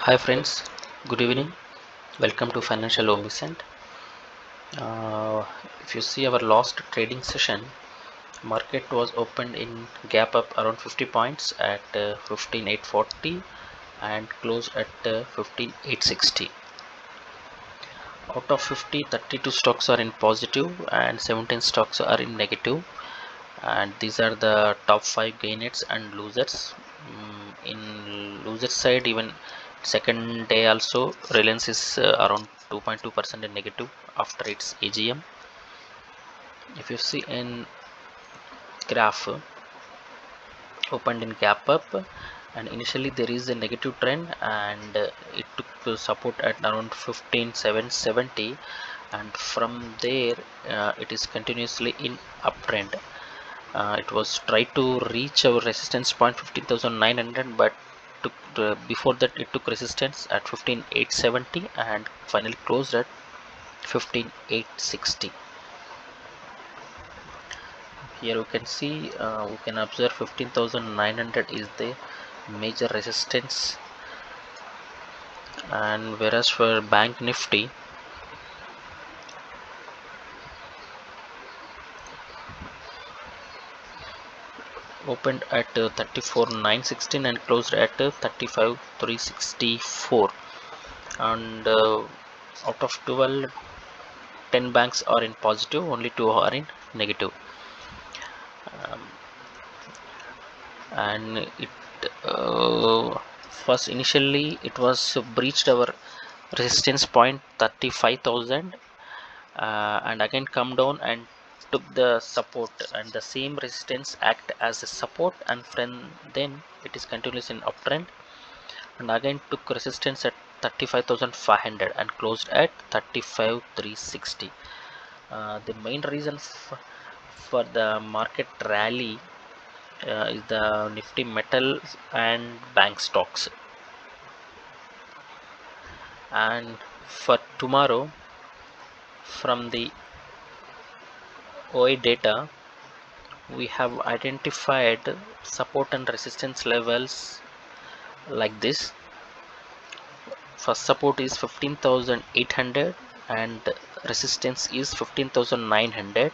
Hi friends, good evening. Welcome to Financial Omniscient. Uh, if you see our last trading session, market was opened in gap up around 50 points at 15,840 and closed at 15,860. Out of 50, 32 stocks are in positive and 17 stocks are in negative. And these are the top 5 gainers and losers. In loser side, even second day also Reliance is around 2.2% in negative after its AGM. If you see in graph, opened in gap up, and initially there is a negative trend, and it took support at around 15,770, and from there it is continuously in uptrend. It was tried to reach our resistance point 15,900, but before that it took resistance at 15,870 and finally closed at 15,860. Here we can see, we can observe 15,900 is the major resistance, and whereas for bank nifty opened at 34,916 and closed at 35,364, and out of 12, 10 banks are in positive, only 2 are in negative. And it first initially it was breached our resistance point 35,000, and again come down and took the support, and the same resistance act as a support, and from then it is continuous in uptrend, and again took resistance at 35,500 and closed at 35,360. The main reason for the market rally is the nifty metals and bank stocks. And for tomorrow, from the OI data, we have identified support and resistance levels like this. First support is 15,800 and resistance is 15,900,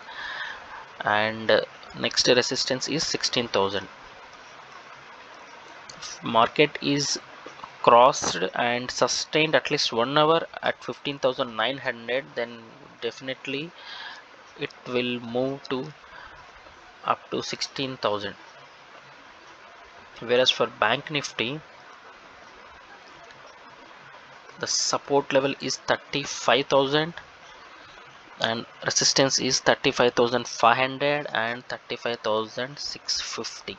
and next resistance is 16,000. Market is crossed and sustained at least 1 hour at 15,900, then definitely it will move to up to 16,000. Whereas for bank nifty, the support level is 35,000 and resistance is 35,500 and 35,650.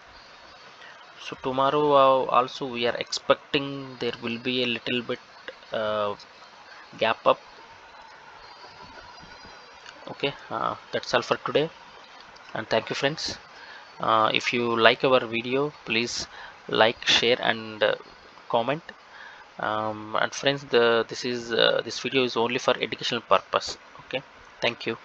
So tomorrow also we are expecting there will be a little bit gap up. Okay, that's all for today, and thank you friends. If you like our video, please like, share and comment. And friends, this video is only for educational purpose. Okay, thank you.